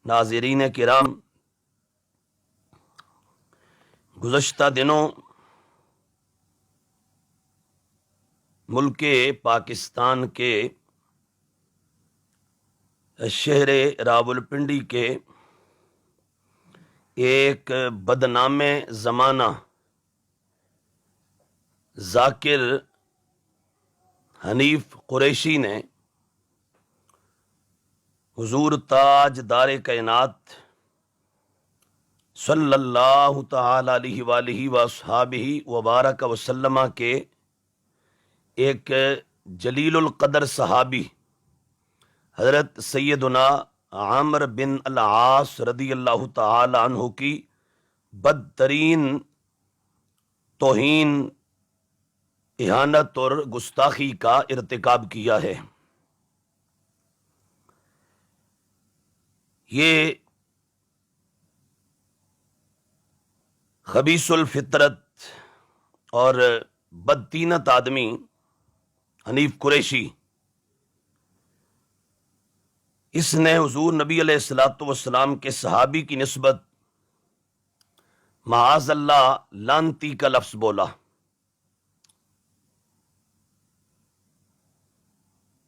ناظرین کرام، گزشتہ دنوں ملک پاکستان کے شہر راولپنڈی کے ایک بدنام زمانہ ذاکر حنیف قریشی نے حضور تاج دار کائنات صلی اللہ تعالی علیہ وآلہ وصحابہ وبارک وسلم کے ایک جلیل القدر صحابی حضرت سیدنا عامر بن العاص رضی اللہ تعالی عنہ کی بدترین توہین، اہانت اور گستاخی کا ارتکاب کیا ہے۔ یہ خبیث الفطرت اور بدتینت آدمی حنیف قریشی، اس نے حضور نبی علیہ الصلوۃ والسلام کے صحابی کی نسبت معاذ اللہ لعنتی کا لفظ بولا۔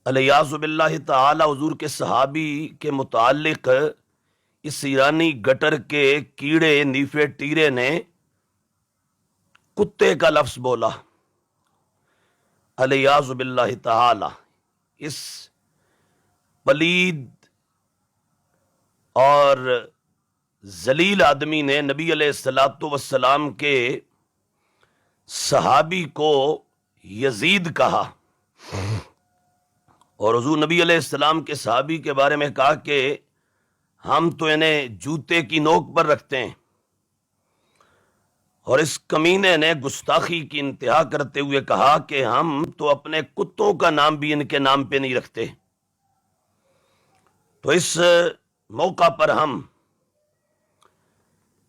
الیاذ باللہ تعالی حضور کے صحابی کے متعلق اس ایرانی گٹر کے کیڑے نیفے ٹیرے نے کتے کا لفظ بولا۔ الیاذ باللہ تعالی اس پلید اور ذلیل آدمی نے نبی علیہ الصلوۃ والسلام کے صحابی کو یزید کہا، اور حضور نبی علیہ السلام کے صحابی کے بارے میں کہا کہ ہم تو انہیں جوتے کی نوک پر رکھتے ہیں، اور اس کمینے نے گستاخی کی انتہا کرتے ہوئے کہا کہ ہم تو اپنے کتوں کا نام بھی ان کے نام پہ نہیں رکھتے۔ تو اس موقع پر ہم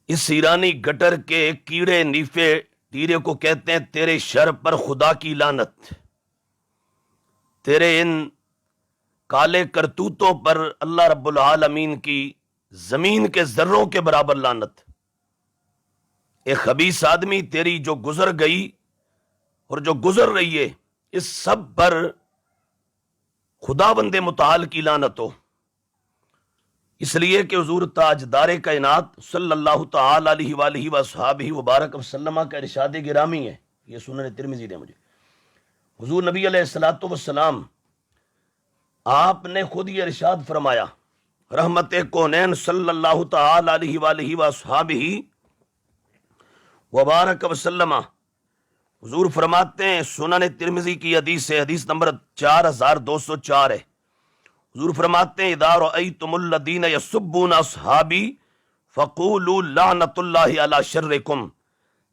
اس ایرانی گٹر کے کیڑے نیفے ٹیرے کو کہتے ہیں تیرے شر پر خدا کی لعنت، تیرے ان کالے کرتوتوں پر اللہ رب العالمین کی زمین کے ذروں کے برابر لعنت۔ اے خبیث آدمی، تیری جو گزر گئی اور جو گزر رہی ہے اس سب پر خداوند متعال کی لعنت ہو، اس لیے کہ حضور تاجدار کائنات صلی اللہ تعالی علیہ وآلہ وصحابہ وبارک وسلم کا ارشاد گرامی ہے، یہ سنن ترمذی نے مجھے، حضور نبی علیہ الصلوۃ والسلام آپ نے خود یہ ارشاد فرمایا، رحمت کونین صلی اللہ تعالی علیہ وآلہ وصحابہ وبارک وسلم، حضور فرماتے ہیں، سنن ترمذی کی حدیث ہے، حدیث نمبر 4204 ہے، حضور فرماتے ہیں اذا رأیتم الذین یسبون اصحابی فقولوا لعنت اللہ علی شرکم،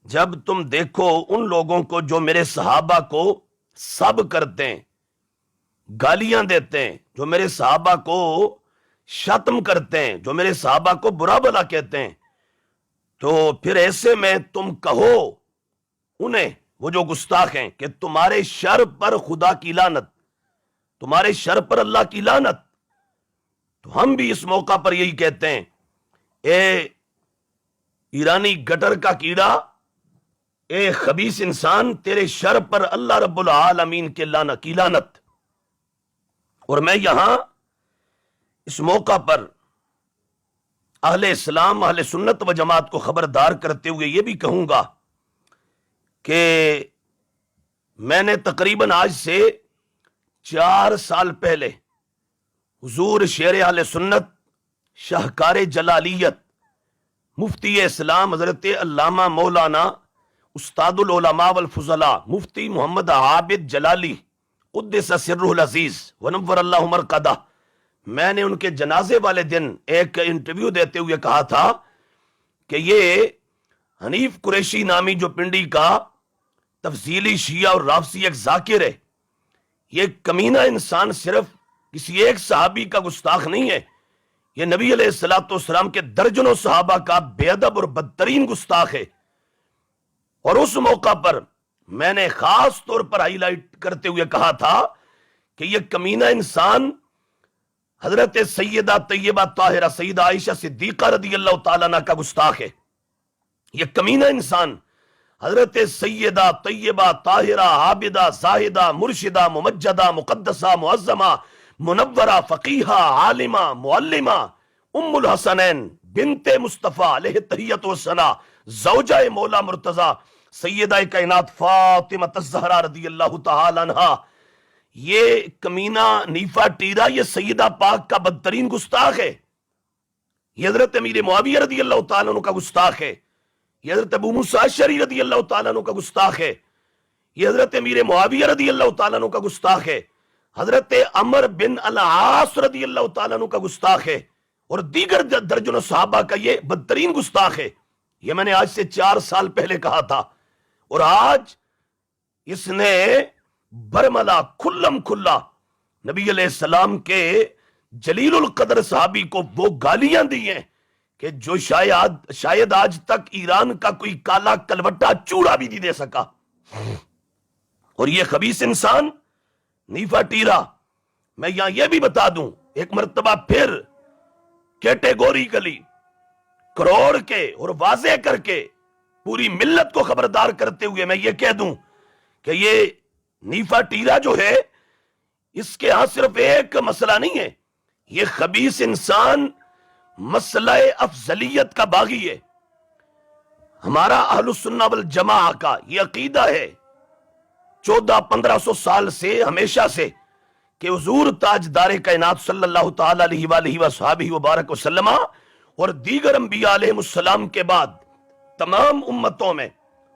جب تم دیکھو ان لوگوں کو جو میرے صحابہ کو سب کرتے ہیں، گالیاں دیتے ہیں، جو میرے صحابہ کو شتم کرتے ہیں، جو میرے صحابہ کو برا بھلا کہتے ہیں، تو پھر ایسے میں تم کہو انہیں، وہ جو گستاخ ہیں، کہ تمہارے شر پر خدا کی لعنت، تمہارے شر پر اللہ کی لعنت۔ تو ہم بھی اس موقع پر یہی کہتے ہیں، اے ایرانی گٹر کا کیڑا، اے خبیث انسان، تیرے شر پر اللہ رب العالمین کی لعنت۔ اور میں یہاں اس موقع پر اہل اسلام، اہل سنت و جماعت کو خبردار کرتے ہوئے یہ بھی کہوں گا کہ میں نے تقریباً آج سے 4 سال پہلے حضور شیر اہل سنت، شاہکار جلالیت، مفتی اسلام حضرت علامہ مولانا استاد العلماء والفضلاء مفتی محمد عابد جلالی قدس سرہ العزیز ونور اللہ مرقدہ، میں نے ان کے جنازے والے دن ایک انٹرویو دیتے ہوئے کہا تھا کہ یہ حنیف قریشی نامی جو پنڈی کا تفضیلی شیعہ اور رافضی ایک ذاکر ہے، یہ کمینہ انسان صرف کسی ایک صحابی کا گستاخ نہیں ہے، یہ نبی علیہ الصلوۃ والسلام کے درجنوں صحابہ کا بے ادب اور بدترین گستاخ ہے۔ اور اس موقع پر میں نے خاص طور پر ہائی لائٹ کرتے ہوئے کہا تھا کہ یہ کمینہ انسان حضرت سیدہ طیبہ طاہرہ سیدہ عائشہ صدیقہ رضی اللہ تعالیٰ عنہ کا گستاخ ہے یہ کمینہ انسان. حضرت سیدہ طیبہ طاہرہ عابدہ زاہدہ مرشدہ ممجدہ مقدسہ معظمہ منورہ فقیہہ عالمہ معلمہ ام الحسنین بنت مصطفیٰ علیہ تحیت و ثنا زوجہ مولا مرتضی سیدہ کائنات فاطمہ الزہرا رضی اللہ تعالی عنہا. یہ کمینہ نیفا ٹیرا یہ سیدہ پاک کا بدترین گستاخ ہے. یہ حضرت امیر معاویہ رضی اللہ تعالیٰ عنہ کا گستاخ ہے. یہ حضرت ابو موسیٰ اشعری رضی اللہ تعالیٰ عنہ کا گستاخ ہے. یہ حضرت امیر معاویہ رضی اللہ تعالیٰ عنہ کا گستاخ ہے. حضرت عمر بن العاص رضی اللہ تعالیٰ عنہ کا گستاخ ہے. اور دیگر درجن صحابہ کا یہ بدترین گستاخ ہے. یہ میں نے آج سے 4 سال پہلے کہا تھا اور آج اس نے برملا کھلم کھلا نبی علیہ السلام کے جلیل القدر صحابی کو وہ گالیاں دی ہیں کہ جو شاید آج تک ایران کا کوئی کالا کلوٹا چوڑا بھی نہیں دے سکا. اور یہ خبیث انسان نیفا ٹیرا، میں یہاں یہ بھی بتا دوں ایک مرتبہ پھر کیٹیگوریکلی کروڑ کے اور واضح کر کے پوری ملت کو خبردار کرتے ہوئے میں یہ کہہ دوں کہ یہ نیفا ٹیرا جو ہے اس کے ہاں صرف ایک مسئلہ نہیں ہے، یہ خبیث انسان مسئلہ افضلیت کا باغی ہے. ہمارا اہل السنہ والجماعہ کا یہ عقیدہ ہے 1400-1500 سال سے ہمیشہ سے کہ حضور تاجدار کائنات صلی اللہ تعالی علیہ وآلہ وصحبہ وبارک وسلم اور دیگر انبیاء علیہ السلام کے بعد تمام امتوں میں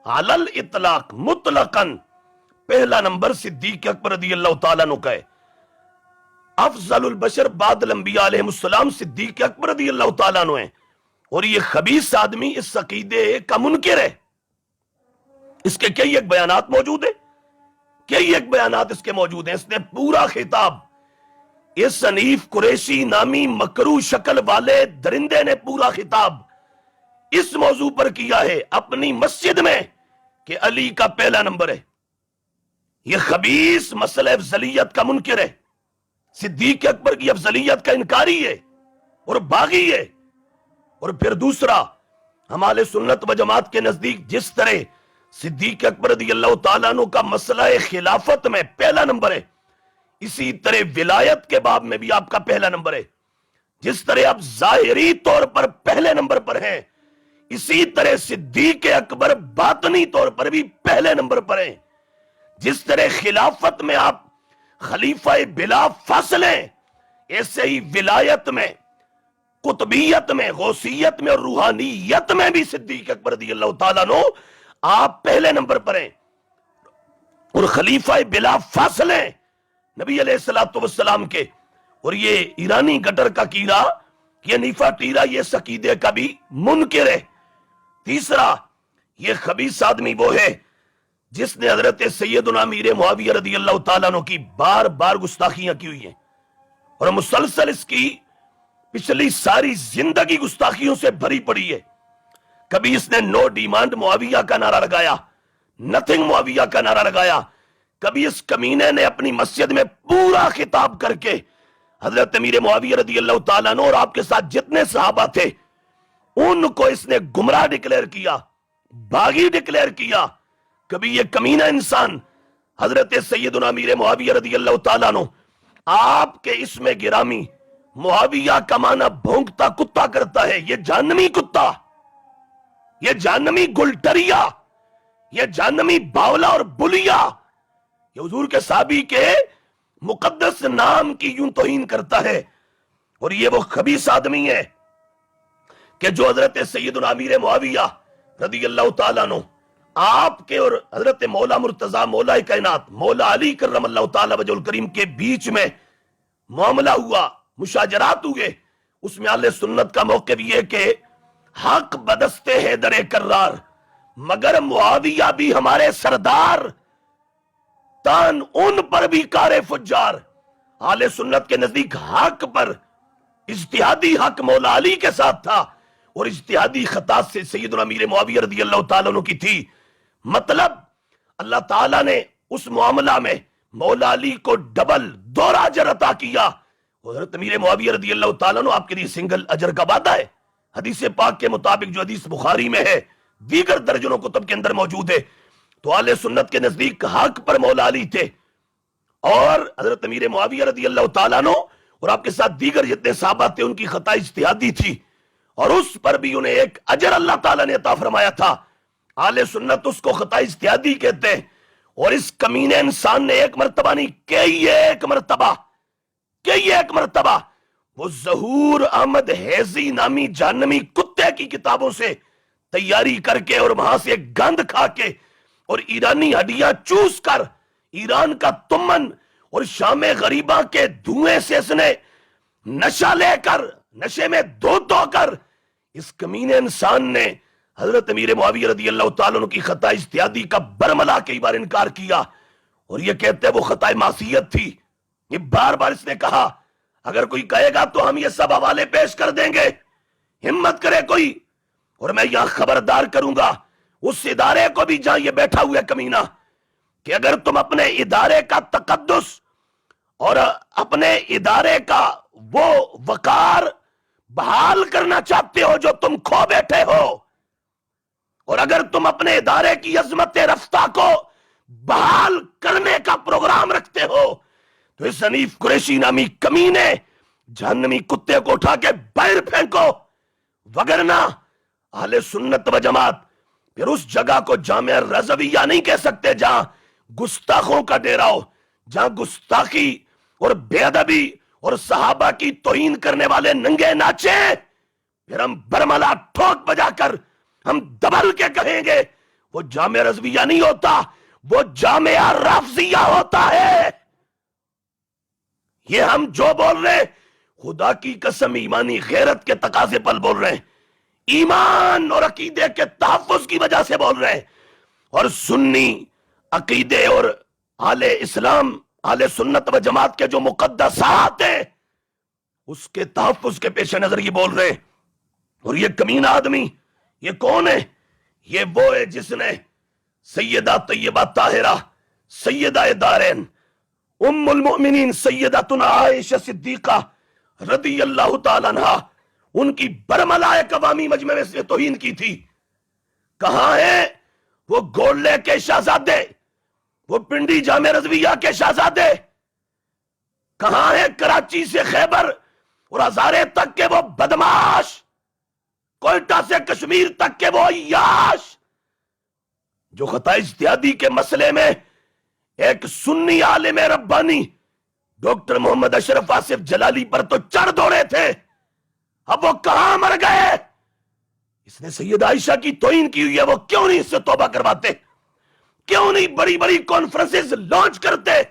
علی الاطلاق مطلقاً پہلا نمبر صدیق اکبر رضی اللہ تعالیٰ عنہ کا ہے. افضل البشر بعد الانبیاء علیہ السلام صدیق اکبر رضی اللہ تعالیٰ عنہ ہیں. اور یہ خبیث آدمی اس عقیدے کا منکر ہے. اس کے کئی ایک بیانات موجود ہیں، کئی ایک بیانات اس کے موجود ہیں. اس نے پورا خطاب اس حنیف قریشی نامی مکرو شکل والے درندے نے پورا خطاب اس موضوع پر کیا ہے اپنی مسجد میں کہ علی کا پہلا نمبر ہے. یہ خبیث مسئلہ افضلیت کا منکر ہے، صدیق اکبر کی افضلیت کا انکاری ہے اور باغی ہے. اور پھر دوسرا ہمارے سنت و جماعت کے نزدیک جس طرح صدیق اکبر رضی اللہ تعالیٰ عنہ کا مسئلہ خلافت میں پہلا نمبر ہے، اسی طرح ولایت کے باب میں بھی آپ کا پہلا نمبر ہے. جس طرح آپ ظاہری طور پر پہلے نمبر پر ہیں، اسی طرح صدیق اکبر باطنی طور پر بھی پہلے نمبر پر ہیں. جس طرح خلافت میں آپ خلیفہ بلا فاصلہ ہیں، ایسے ہی ولایت میں، قطبیت میں، غوثیت میں اور روحانیت میں بھی صدیق اکبر رضی اللہ تعالیٰ عنہ آپ پہلے نمبر پر ہیں. اور خلیفہ بلا فاصلہ ہیں نبی علیہ السلام کے. اور یہ ایرانی گٹر کا کیڑا، یہ نیفا ٹیرا، یہ اس عقیدے کا بھی منکر ہے. تیسرا یہ خبیث آدمی وہ ہے جس نے حضرت سیدنا امیر معاویہ رضی اللہ تعالیٰ عنہ کی بار بار گستاخیاں کی ہوئی ہیں اور مسلسل اس کی پچھلی ساری زندگی گستاخیوں سے بھری پڑی ہے. کبھی اس نے نو ڈیمانڈ معاویہ کا نعرہ لگایا، نتھنگ معاویہ کا نعرہ لگایا. کبھی اس کمینے نے اپنی مسجد میں پورا خطاب کر کے حضرت امیر معاویہ رضی اللہ تعالیٰ عنہ اور آپ کے ساتھ جتنے صحابہ تھے ان کو اس نے گمراہ ڈکلیئر کیا، باغی ڈکلیئر کیا. کبھی یہ کمینہ انسان حضرت سیدنا امیر معاویہ رضی اللہ تعالیٰ عنہ آپ کے اسم گرامی معاویہ کا معنی بھونکتا کتا کرتا ہے. یہ جہنمی کتا، یہ جہنمی گلٹریا، یہ جہنمی باولا اور بلیا، یہ حضور کے صحابی کے مقدس نام کی یوں توہین کرتا ہے. اور یہ وہ خبیث آدمی ہے کہ جو حضرت سیدنا امیر معاویہ رضی اللہ تعالیٰ عنہ آپ کے اور حضرت مولا مرتضی مولا کائنات مولا علی کرم اللہ تعالیٰ وجہ الکریم کے بیچ میں معاملہ ہوا، مشاجرات ہوئے. اس میں اہل سنت کا موقف یہ کہ حق بدستے حیدر کرار مگر معاویہ بھی ہمارے سردار، تان ان پر بھی کار فجار. اہل سنت کے نزدیک حق پر اجتہادی حق مولا علی کے ساتھ تھا اور اجتہادی خطا سے سیدنا امیر معاویہ رضی اللہ تعالیٰ عنہ کی تھی. مطلب اللہ تعالیٰ نے اس معاملہ میں مولا علی کو ڈبل 2 اجر عطا کیا حضرت امیر معاویہ رضی اللہ تعالیٰ عنہ آپ کے لیے سنگل اجر کا وعدہ ہے. حدیث پاک کے مطابق جو حدیث بخاری میں ہے، دیگر درجنوں کتب کے اندر موجود ہے، تو اہل سنت کے نزدیک حق پر مولا علی تھے، اور حضرت امیر معاویہ رضی اللہ تعالیٰ عنہ اور آپ کے ساتھ دیگر جتنے صحابہ تھے ان کی خطا اجتہادی تھی، اور اس پر بھی انہیں ایک اجر اللہ تعالیٰ نے عطا فرمایا تھا. اہل سنت اس کو خطا اجتہادی کہتے ہیں. اور اس کمینے انسان نے ایک مرتبہ نہیں، کئی ایک مرتبہ وہ ظہور احمد حیزی نامی جہنمی کتے کی کتابوں سے تیاری کر کے اور وہاں سے گند کھا کے اور ایرانی ہڈیاں چوس کر ایران کا تمن اور شام غریبہ کے دھوئیں سے اس نے نشہ لے کر، نشے میں دھو کر اس کمینے انسان نے حضرت امیر معاویہ رضی اللہ تعالیٰ عنہ کی خطا اجتہادی کا برملا کئی بار انکار کیا، اور یہ کہتے ہیں وہ خطا معصیت تھی. یہ بار بار اس نے کہا اگر کوئی کہے گا تو ہم یہ سب حوالے پیش کر دیں گے، ہمت کرے کوئی، اور میں یہاں خبردار کروں گا اس ادارے کو بھی جہاں یہ بیٹھا ہوا ہے کمینہ، کہ اگر تم اپنے ادارے کا تقدس اور اپنے ادارے کا وہ وقار بحال کرنا چاہتے ہو جو تم کھو بیٹھے ہو، اور اگر تم اپنے ادارے کی عظمت رفتہ کو بحال کرنے کا پروگرام رکھتے ہو تو اس حنیف قریشی نامی کمینے جہنمی کتے کو اٹھا کے باہر پھینکو، وگرنہ اہل سنت و جماعت پھر اس جگہ کو جامعہ رضویہ نہیں کہہ سکتے جہاں گستاخوں کا ڈیرا ہو، جہاں گستاخی اور بے ادبی اور صحابہ کی توہین کرنے والے ننگے ناچے. پھر ہم برملا ٹھوک بجا کر ہم دبل کے کہیں گے وہ جامعہ رضویہ نہیں ہوتا، وہ جامعہ رافضیہ ہوتا ہے. یہ ہم جو بول رہے خدا کی قسم ایمانی غیرت کے تقاضے پر بول رہے ہیں، ایمان اور عقیدے کے تحفظ کی وجہ سے بول رہے ہیں، اور سنی عقیدے اور اہل اسلام اہل سنت و جماعت کے جو مقدسات ہیں اس کے تحفظ کے پیش نظر یہ بول رہے ہیں. اور یہ کمینہ آدمی یہ کون ہے؟ یہ وہ ہے جس نے سیدہ طیبہ طاہرہ سیدہ دارین ام المؤمنین سیدتنا عائشہ صدیقہ رضی اللہ تعالیٰ عنہ ان کی برملا عوامی مجمع میں سے توہین کی تھی. کہاں ہیں وہ گولے کے شہزادے، وہ پنڈی جامع رضویہ کے شہزادے؟ کہاں ہیں کراچی سے خیبر اور ہزارے تک کے وہ بدماش، کوئٹہ سے کشمیر تک کے وہ عیاش جو خطا اجتہادی کے مسئلے میں ایک سنی عالم ربانی ڈاکٹر محمد اشرف آصف جلالی پر تو چڑھ دوڑے تھے، اب وہ کہاں مر گئے؟ اس نے سید عائشہ کی توہین کی ہوئی ہے، وہ کیوں نہیں اس سے توبہ کرواتے؟ کیوں نہیں بڑی بڑی کانفرنسز لانچ کرتے؟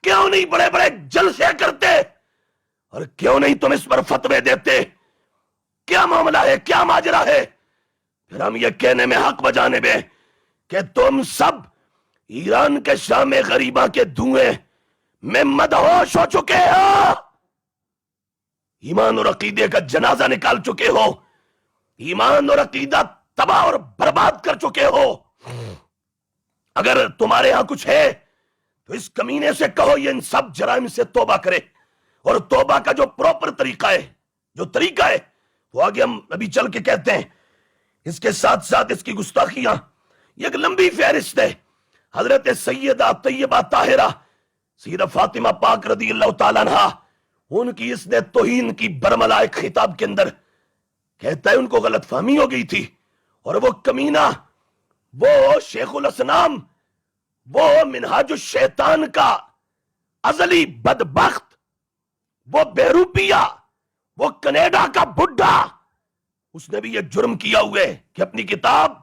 کیوں نہیں بڑے بڑے جلسے کرتے؟ اور کیوں نہیں تم اس پر فتوے دیتے؟ کیا معاملہ ہے، کیا ماجرا ہے؟ پھر ہم یہ کہنے میں حق بجانے میں کہ تم سب ایران کے شام غریبہ کے دھوئیں میں مدہوش ہو چکے ہو، ایمان اور عقیدے کا جنازہ نکال چکے ہو، ایمان اور عقیدہ تباہ اور برباد کر چکے ہو. اگر تمہارے ہاں کچھ ہے تو اس کمینے سے کہو یہ ان سب جرائم سے توبہ کرے، اور توبہ کا جو پراپر طریقہ ہے، جو طریقہ ہے وہ آگے ہم ابھی چل کے کہتے ہیں. اس کے ساتھ ساتھ اس کی گستاخیاں یہ ایک لمبی فہرست ہے. حضرت سیدہ طیبہ طاہرہ سیدہ فاطمہ پاک رضی اللہ تعالیٰ عنہ ان کی اس نے توہین کی برملا ایک خطاب کے اندر کہتا ہے ان کو غلط فہمی ہو گئی تھی، اور وہ کمینہ، وہ شیخ الاسلام، وہ منہاج الشیطان کا ازلی بدبخت، وہ بیروپیہ، وہ کینیڈا کا بڈھا، اس نے بھی یہ جرم کیا ہوئے کہ اپنی کتاب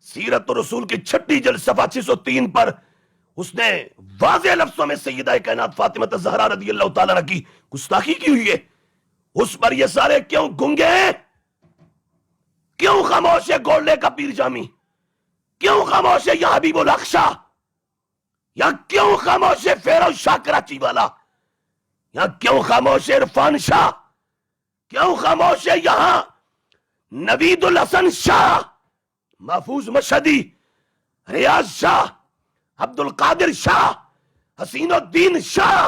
سیرت الرسول کی 6 جلد صفحہ 603 پر اس نے واضح لفظوں میں سیدہ کائنات فاطمہ الزہرا رضی اللہ تعالیٰ عنہ کی گستاخی کی ہوئی ہے. اس پر یہ سارے کیوں گنگے ہیں؟ کیوں خاموش ہے گولڈے کا پیر جامی؟ کیوں خاموش ہے یا حبیب الحق شاہ؟ یا کیوں خاموش ہے فیروز شاہ کراچی والا؟ یا کیوں خاموش ہے عرفان شاہ؟ کیوں خاموش ہے یہاں نوید الحسن شاہ، محفوظ مشہدی، ریاض شاہ، عبد القادر شاہ، حسین الدین شاہ؟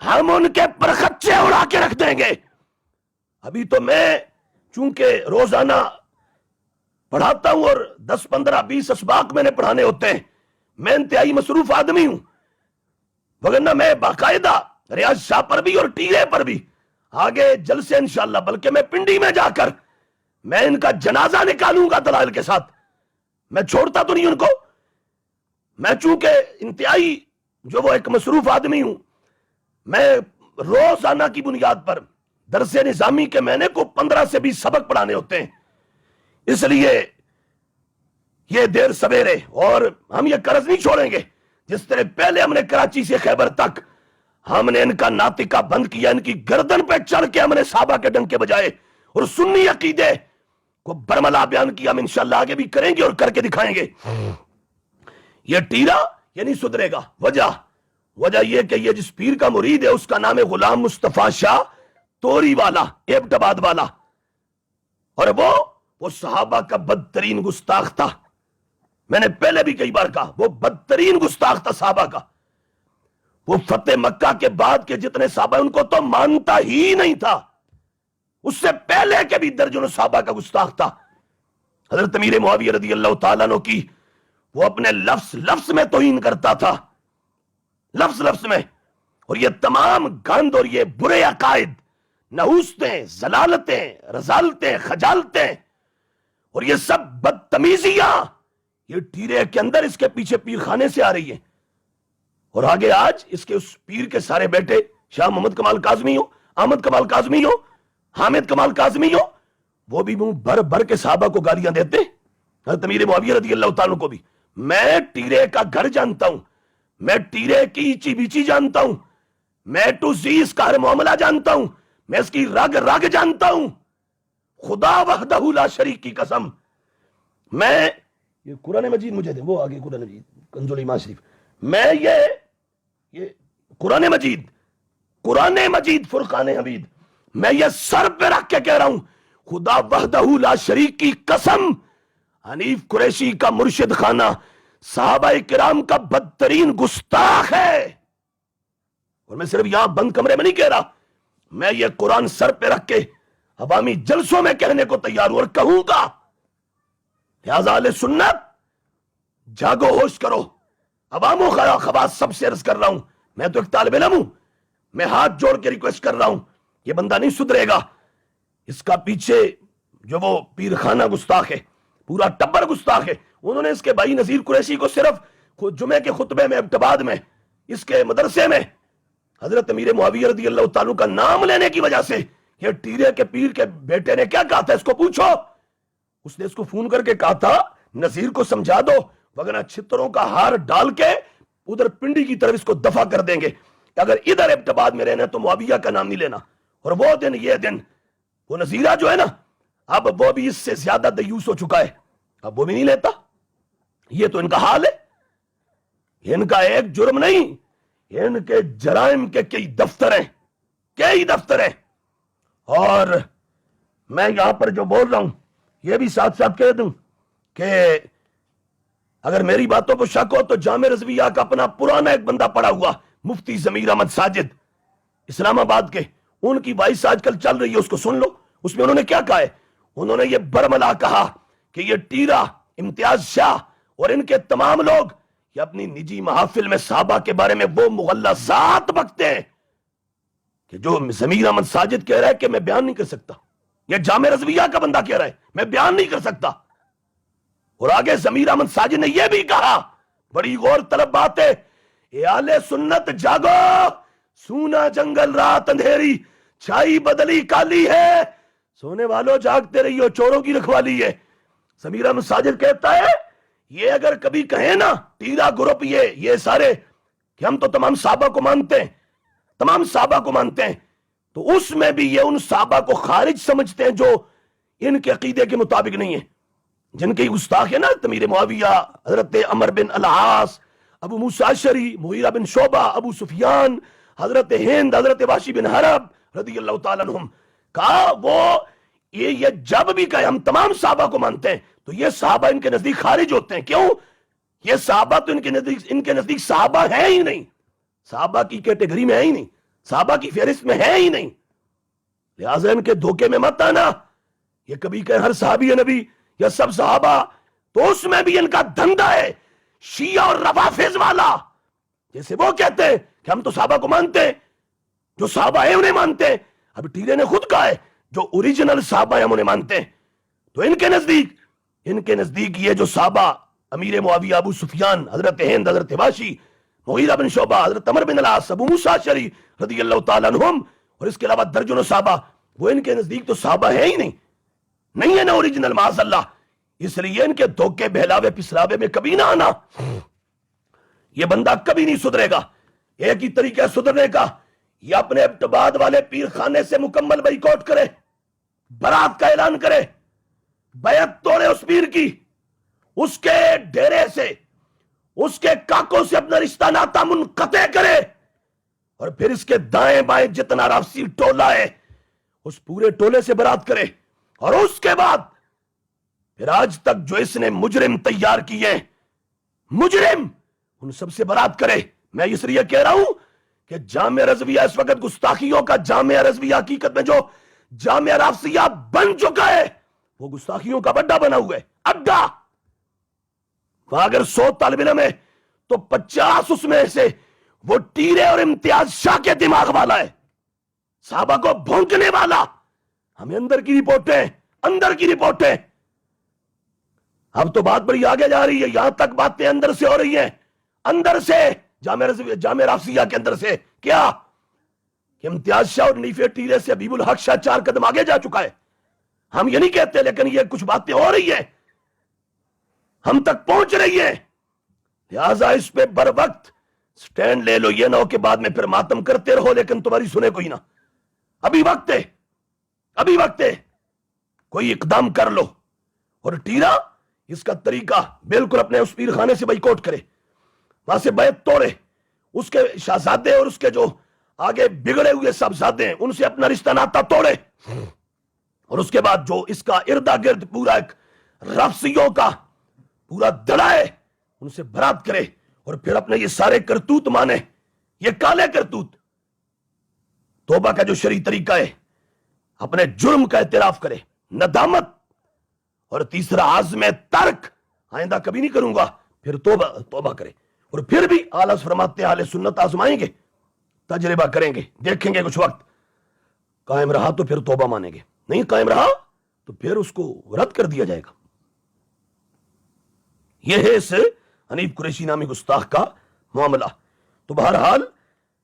ہم ان کے پرخچے اڑا کے رکھ دیں گے. ابھی تو میں چونکہ روزانہ پڑھاتا ہوں اور 10 15 20 اسباق میں نے پڑھانے ہوتے ہیں, میں انتہائی مصروف آدمی ہوں, وگرنہ میں باقاعدہ ریاض شاہ پر بھی اور ٹیرے پر بھی آگے جلسے انشاءاللہ, بلکہ میں پنڈی میں جا کر میں ان کا جنازہ نکالوں گا دلائل کے ساتھ. میں چھوڑتا تو نہیں ان کو. میں چونکہ انتہائی جو وہ ایک مصروف آدمی ہوں, میں روزانہ کی بنیاد پر درس نظامی کے مہینے کو 15 سے 20 سبق پڑھانے ہوتے ہیں. اس لیے یہ دیر سویرے, اور ہم یہ قرض نہیں چھوڑیں گے. جس طرح پہلے ہم نے کراچی سے خیبر تک ہم نے ان کا ناطقہ بند کیا, ان کی گردن پہ چڑھ کے ہم نے صحابہ کے ڈنک کے بجائے اور سنی عقیدے کو برملا بیان کیا. ہم انشاءاللہ آگے بھی کریں گے اور کر کے دکھائیں گے. یہ ٹیرا یہ نہیں سدھرے گا. وجہ یہ کہ یہ جس پیر کا مرید ہے اس کا نام ہے غلام مصطفیٰ شاہ توری والا, ایبٹ آباد والا, اور وہ صحابہ کا بدترین گستاخ تھا. میں نے پہلے بھی کئی بار کہا وہ بدترین گستاخ تھا صحابہ کا. وہ فتح مکہ کے بعد کے جتنے صحابہ ان کو تو مانتا ہی نہیں تھا. اس سے پہلے کے بھی درجنوں صحابہ کا گستاخ تھا. حضرت امیر معاویہ رضی اللہ تعالیٰ عنہ کی وہ اپنے لفظ میں توہین کرتا تھا, لفظ میں. اور یہ تمام گند اور یہ برے عقائد, نحوستیں, ضلالتیں, رذالتیں, خجالتیں اور یہ سب بدتمیزیاں یہ ٹیرے کے اندر اس کے پیچھے پیر خانے سے آ رہی ہیں. اور آگے آج اس کے اس پیر کے سارے بیٹے شاہ محمد کمال کاظمی ہو, احمد کمال کاظمی ہو, حامد کمال کاظمی ہو, وہ بھی منہ بھر بھر کے صحابہ کو گالیاں دیتے. حضرت امیر معاویہ رضی اللہ تعالیٰ کو بھی. میں ٹیرے کا گھر جانتا ہوں, میں ٹیرے کی ایچی بیچی جانتا ہوں, میں ٹو زی اس کا ہر معاملہ جانتا ہوں, میں اس کی رگ جانتا ہوں. خدا وحدہ لا شریک کی قسم. میں یہ قرآن مجید مجھے دے, وہ آگے قرآن مجید کنز الایمان شریف, میں یہ قرآن مجید فرقان حمید, میں یہ سر پہ رکھ کے کہہ رہا ہوں خدا وحدہ لا شریک کی قسم, حنیف قریشی کا مرشد خانہ صحابہ کرام کا بدترین گستاخ ہے. اور میں صرف یہاں بند کمرے میں نہیں کہہ رہا, میں یہ قرآن سر پہ رکھ کے عوامی جلسوں میں کہنے کو تیار ہوں اور کہوں گا. لہذا اہل سنت جاگو, ہوش کرو. عوام و خواص سب سے عرض کر رہا ہوں, میں تو ایک طالب علم ہوں, میں ہاتھ جوڑ کے ریکویسٹ کر رہا ہوں, یہ بندہ نہیں سدھرے گا. اس کا پیچھے جو وہ پیر خانہ گستاخ ہے, پورا ٹبر گستاخ ہے. انہوں نے اس کے بھائی نذیر قریشی کو صرف جمعے کے خطبے میں, ابتباد میں, اس کے مدرسے میں حضرت امیر معاویہ رضی اللہ تعالیٰ کا نام لینے کی وجہ سے, یہ ٹیرے کے پیر کے بیٹے نے کیا کہا تھا اس کو پوچھو. اس نے اس کو فون کر کے کہا تھا نذیر کو سمجھا دو, وگرنہ چھتروں کا ہار ڈال کے ادھر پنڈی کی طرف اس کو دفع کر دیں گے. اگر ادھر ابتباد میں رہنا تو معاویہ کا نام نہیں لینا. اور وہ دن یہ دن, وہ نذیرہ جو ہے نا, اب وہ بھی اس سے زیادہ دیوس ہو چکا ہے, اب وہ بھی نہیں لیتا. یہ تو ان کا حال ہے. ان کا ایک جرم نہیں, ان کے جرائم کے کئی دفتر ہیں. اور میں یہاں پر جو بول رہا ہوں یہ بھی ساتھ ساتھ کہہ دوں کہ اگر میری باتوں پر شک ہو تو جامع رضویہ کا اپنا پرانا ایک بندہ پڑا ہوا, مفتی ضمیر احمد ساجد اسلام آباد کے, ان کی وائس آج کل چل رہی ہے, اس کو سن لو. اس میں انہوں نے کیا کہا ہے, انہوں نے یہ برملا کہا کہ یہ ٹیرا, امتیاز شاہ اور ان کے تمام لوگ یہ اپنی نجی محافل میں صحابہ کے بارے میں وہ مغلظات بکتے ہیں کہ جو ضمیر احمد ساجد کہہ رہا ہے کہ میں بیان نہیں کر سکتا. یہ جامع رضویہ کا بندہ کہہ رہا ہے میں بیان نہیں کر سکتا. اور آگے ضمیر احمد ساجد نے یہ بھی کہا, بڑی غور طلب بات ہے, اے اہل سنت جاگو, سونا جنگل رات اندھیری, چھائی بدلی کالی ہے, سونے والوں جاگتے رہیو, چوروں کی رکھوالی ہے. ضمیر احمد ساجد کہتا ہے یہ اگر کبھی کہیں نا ٹیرا گروپ یہ سارے کہ ہم تو تمام صحابہ کو مانتے ہیں, تو اس میں بھی یہ ان صحابہ کو خارج سمجھتے ہیں جو ان کے عقیدے کے مطابق نہیں ہے, جن کے گستاخ ہے نا امیر معاویہ, حضرت عمر بن العاص, ابو موسیٰ اشعری, مغیرہ بن شعبہ, ابو سفیان, حضرت ہند, حضرت واشی بن حرب رضی اللہ تعالیٰ عنہم. کہا وہ یہ جب بھی کہے ہم تمام صحابہ کو مانتے ہیں تو یہ صحابہ ان کے نزدیک خارج ہوتے ہیں. کیوں؟ یہ صحابہ تو ان کے نزدیک صحابہ ہیں ہی نہیں, صحابہ کی کیٹیگری میں ہے ہی نہیں. صحابہ کی فہرست میں ہے ہی نہیں. لہٰذا ان کے دھوکے میں مت آنا. یہ کبھی کہ ہر صحابی نبی یا سب صحابہ، تو اس میں بھی ان کا دھندا ہے شیعہ اور روافظ والا. جیسے وہ کہتے ہیں کہ ہم تو صحابہ کو مانتے ہیں، جو صحابہ ہیں انہیں مانتے ہیں. اب ٹیرے نے خود کہا ہے جو اوریجنل صحابہ ہیں ہم انہیں مانتے ہیں. تو ان کے نزدیک یہ جو صحابہ امیر معاویہ، ابو سفیان، حضرت ہند، حضرت واشی، مغیرہ بن شعبہ، حضرت عمر بن العاص، ابو موسیٰ اشعری رضی اللہ تعالیٰ عنہم، اور اس کے علاوہ درجنوں صحابہ، وہ ان کے نزدیک تو صحابہ ہیں ہی نہیں ہے نا اوریجنل، معاذ اللہ. اس لیے ان کے دھوکے بہلاوے پسراوے میں کبھی نہ آنا. یہ بندہ کبھی نہیں سدھرے گا. ایک ہی طریقہ ہے سدھرنے کا، یہ اپنے ابتباد والے پیر خانے سے مکمل بائیکاٹ کرے، برات کا اعلان کرے، بیعت توڑے اس پیر کی، اس کے ڈیرے سے، اس کے کاکوں سے اپنا رشتہ ناتا منقطع کرے، اور پھر اس کے دائیں بائیں جتنا رافضی ٹولہ ہے اس پورے ٹولے سے برات کرے. اور اس کے بعد پھر آج تک جو اس نے مجرم تیار کیے ہیں، مجرم، ان سب سے برات کرے. میں اس لیے کہہ رہا ہوں کہ جامعہ رضویہ اس وقت گستاخیوں کا جامعہ رضویہ حقیقت میں جو جامعہ رافضیہ بن چکا ہے وہ گستاخیوں کا بڑا بنا ہوا ہے، اڈا. وہاں اگر 100 طالب علم ہے تو 50 اس میں سے وہ ٹیرے اور امتیاز شاہ کے دماغ والا ہے، صحابہ کو بھونکنے والا. ہمیں اندر کی رپورٹیں. اب تو بات بڑی آگے جا رہی ہے، یہاں تک باتیں اندر سے ہو رہی ہیں، اندر سے جامعہ رافضیہ کے اندر سے. کیا کہ امتیاز شاہ اور نیفے ٹیرے سے حبیب الحق شاہ 4 قدم آگے جا چکا ہے. ہم یہ نہیں کہتے، لیکن یہ کچھ باتیں ہو رہی ہیں، ہم تک پہنچ رہی ہیں. لہذا اس پہ بر وقت سٹینڈ لے لو. یہ نہ ہو کہ بعد میں پھر ماتم کرتے رہو لیکن تمہاری سنے کوئی نہ. ابھی وقت ہے، کوئی اقدام کر لو. اور ٹیرا اس کا طریقہ بالکل اپنے اس پیر خانے سے بائیکاٹ کرے، وہاں سے بیعت توڑے، اس کے شہزادے اور اس کے جو آگے بگڑے ہوئے صاحبزادے ہیں ان سے اپنا رشتہ ناتا توڑے، اور اس کے بعد جو اس کا اردا گرد پورا ایک رافضیوں کا پورا دڑا ہے ان سے برات کرے، اور پھر اپنے یہ سارے کرتوت مانے، یہ کالے کرتوت. توبہ کا جو شرعی طریقہ ہے، اپنے جرم کا اعتراف کرے، ندامت، اور تیسرا عزم ترک، آئندہ کبھی نہیں کروں گا، پھر توبہ کرے. اور پھر بھی اعلیٰ فرماتے ہیں اہل سنت آزمائیں گے، تجربہ کریں گے، دیکھیں گے کچھ وقت. قائم رہا تو پھر توبہ مانیں گے، نہیں قائم رہا تو پھر اس کو رد کر دیا جائے گا. یہ ہے اس حنیف قریشی نامی گستاخ کا معاملہ. تو بہرحال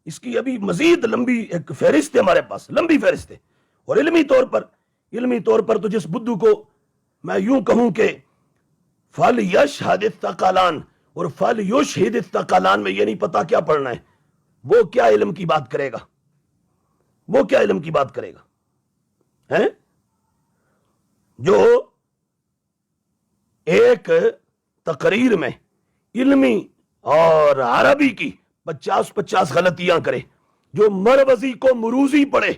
اس کی ابھی مزید لمبی ایک فہرست ہے ہمارے پاس، لمبی فہرست ہے. اور علمی طور پر تو جس بدھو کو میں یوں کہوں کہ فل یشہد الثقلان اور فل یشہد الثقلان میں یہ نہیں پتا کیا پڑھنا ہے، وہ کیا علم کی بات کرے گا، جو ایک تقریر میں علمی اور عربی کی 50 غلطیاں کرے، جو مروزی کو مروزی پڑھے.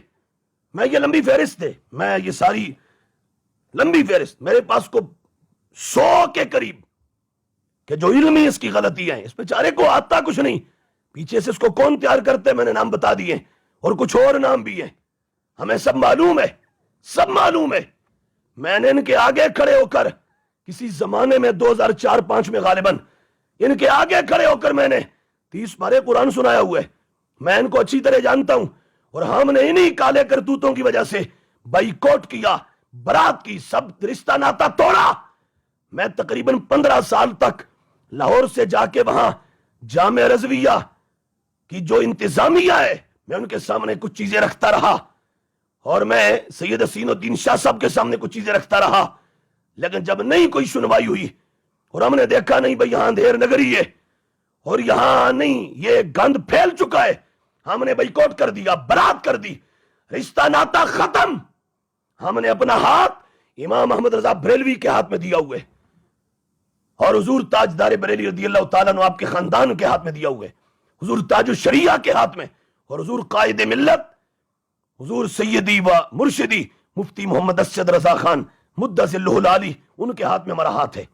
میں یہ لمبی فہرست ہے، میں یہ ساری لمبی فہرست میرے پاس کو 100 کے قریب کہ جو علمی اس کی غلطیاں ہیں. اس بیچارے کو آتا کچھ نہیں، پیچھے سے اس کو کون تیار کرتے میں نے نام بتا دیے، اور کچھ اور نام بھی ہیں، ہمیں سب معلوم ہے. میں نے ان کے آگے کھڑے ہو کر کسی زمانے میں 2004-05 میں غالباً ان کے آگے کھڑے ہو کر میں نے 30 پارے قرآن سنایا ہوا ہے. میں ان کو اچھی طرح جانتا ہوں، اور ہم نے انہی کالے کرتوتوں کی وجہ سے بائیکاٹ کیا، برات کی، سب رشتہ ناتا توڑا. میں تقریباً 15 سال تک لاہور سے جا کے وہاں جامعہ رضویہ کی جو انتظامیہ ہے میں ان کے سامنے کچھ چیزیں رکھتا رہا، اور میں سید حسین الدین شاہ صاحب کے سامنے کچھ چیزیں رکھتا رہا. لیکن جب نہیں کوئی سنوائی ہوئی اور ہم نے دیکھا نہیں بھئی یہاں اندھیر نگری ہے اور یہاں نہیں، یہ گند پھیل چکا ہے، ہم نے بائیکاٹ کر دیا، برات کر دی، رشتہ ناتا ختم. ہم نے اپنا ہاتھ امام احمد رضا بریلوی کے ہاتھ میں دیا ہوئے اور حضور تاجدار بریلی رضی اللہ تعالیٰ عنہ آپ کے خاندان کے ہاتھ میں دیا ہوئے، حضور تاج الشریعہ کے ہاتھ میں، اور حضور قائد ملت حضور سیدی و مرشدی مفتی محمد اسد رضا خان مدثر اللہ العالی ان کے ہاتھ میں ہمارا ہاتھ ہے.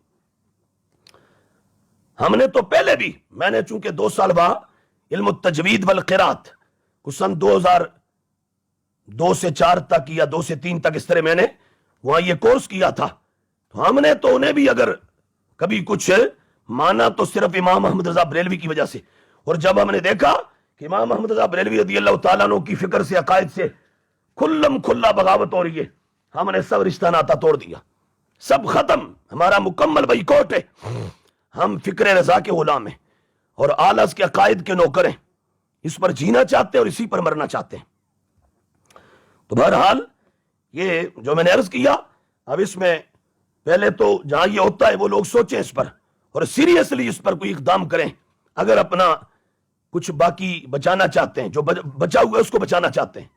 ہم نے تو پہلے بھی، میں نے چونکہ 2 سال وہاں علم التجوید والقرات کچھ سن 2002 سے 4 تک یا 2 سے 3 تک اس طرح میں نے وہاں یہ کورس کیا تھا. تو ہم نے تو انہیں بھی اگر کبھی کچھ مانا تو صرف امام احمد رضا بریلوی کی وجہ سے. اور جب ہم نے دیکھا کہ امام احمد رضا بریلوی رضی اللہ تعالیٰ عنہ کی فکر سے عقائد سے کھلم کھلا بغاوت ہو رہی ہے, ہم نے سب رشتہ ناتا توڑ دیا, سب ختم, ہمارا مکمل بائیکاٹ ہے. ہم فکر رضا کے غلام ہیں اور آلس کے عقائد کے نوکر ہیں, اس پر جینا چاہتے ہیں اور اسی پر مرنا چاہتے ہیں. تو بہرحال یہ جو میں نے عرض کیا, اب اس میں پہلے تو جہاں یہ ہوتا ہے وہ لوگ سوچیں اس پر اور سیریسلی اس پر کوئی اقدام کریں اگر اپنا کچھ باقی بچانا چاہتے ہیں, جو بچا ہوا ہے اس کو بچانا چاہتے ہیں.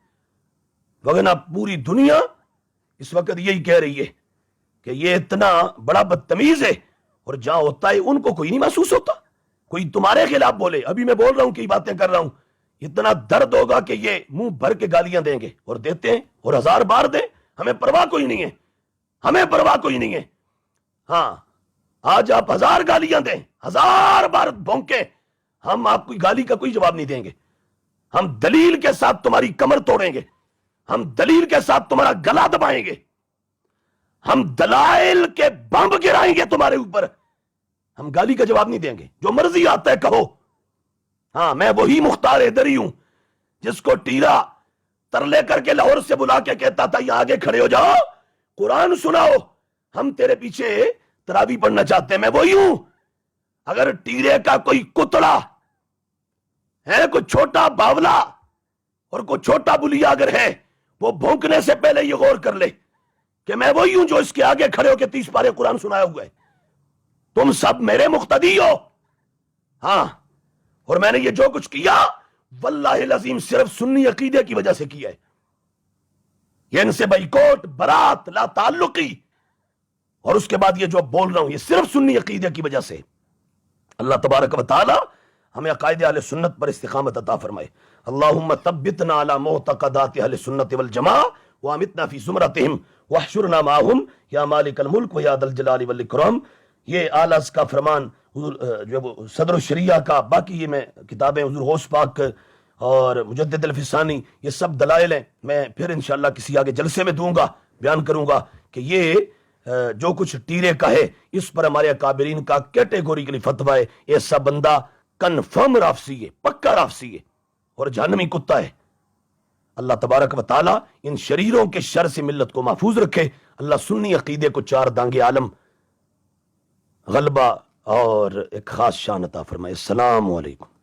وگرنہ پوری دنیا اس وقت یہی کہہ رہی ہے کہ یہ اتنا بڑا بدتمیز ہے, اور جہاں ہوتا ہے ان کو کوئی نہیں محسوس ہوتا. کوئی تمہارے خلاف بولے, ابھی میں بول رہا ہوں کہ باتیں کر رہا ہوں, اتنا درد ہوگا کہ یہ منہ بھر کے گالیاں دیں گے اور دیتے ہیں اور 1000 بار دیں, ہمیں پرواہ کوئی نہیں ہے, ہمیں پرواہ کوئی نہیں ہے. ہاں آج آپ 1000 گالیاں دیں, 1000 بار بھونکیں, ہم آپ کی گالی کا کوئی جواب نہیں دیں گے. ہم دلیل کے ساتھ تمہاری کمر توڑیں گے, ہم دلیل کے ساتھ تمہارا گلا دبائیں گے, ہم دلائل کے بم گرائیں گے تمہارے اوپر, ہم گالی کا جواب نہیں دیں گے. جو مرضی آتا ہے کہو. ہاں میں وہی مختار حیدری ہوں جس کو ٹیرا ترلے کر کے لاہور سے بلا کے کہتا تھا یہاں آگے کھڑے ہو جاؤ, قرآن سناؤ, ہم تیرے پیچھے تراویح پڑھنا چاہتے ہیں. میں وہی ہوں. اگر ٹیرے کا کوئی کتڑا ہے, کوئی چھوٹا باولا اور کوئی چھوٹا بلیا اگر ہے, وہ بھونکنے سے پہلے یہ غور کر لے کہ میں وہی ہوں جو اس کے آگے کھڑے ہو کے 30 پارے قرآن سنایا ہوا ہے. تم سب میرے مقتدی ہو. ہاں, اور میں نے یہ جو کچھ کیا واللہ العظیم صرف سنی عقیدے کی وجہ سے کیا ہے. یہ ان سے بائیکاٹ, برات, لا تعلقی, اور اس کے بعد یہ جو بول رہا ہوں یہ صرف سنی عقیدے کی وجہ سے. اللہ تبارک و تعالی ہمیں عقائد اہل سنت پر استقامت عطا فرمائے. اللہم ثبتنا علی معتقدات اہل سنت والجماعہ وامتنا فی زمرتہم واحشرنا معہم یا مالک الملک و یا ذا الجلال والاکرام. یہ آلس کا فرمان جو صدر الشریعہ کا, باقی یہ میں کتابیں حضور غوث پاک اور مجدد الفسانی, یہ سب دلائل ہیں. میں پھر انشاءاللہ کسی آگے جلسے میں دوں گا, بیان کروں گا کہ یہ جو کچھ ٹیرے کا ہے اس پر ہمارے اکابرین کا کیٹیگوریکلی فتویٰ ہے. ایسا بندہ کنفرم رافضی ہے, پکا رافضی ہے اور جہنمی کتا ہے. اللہ تبارک و تعالی ان شریروں کے شر سے ملت کو محفوظ رکھے. اللہ سنی عقیدے کو 4 دانگے عالم غلبہ اور ایک خاص شان عطا فرمائے. السلام علیکم.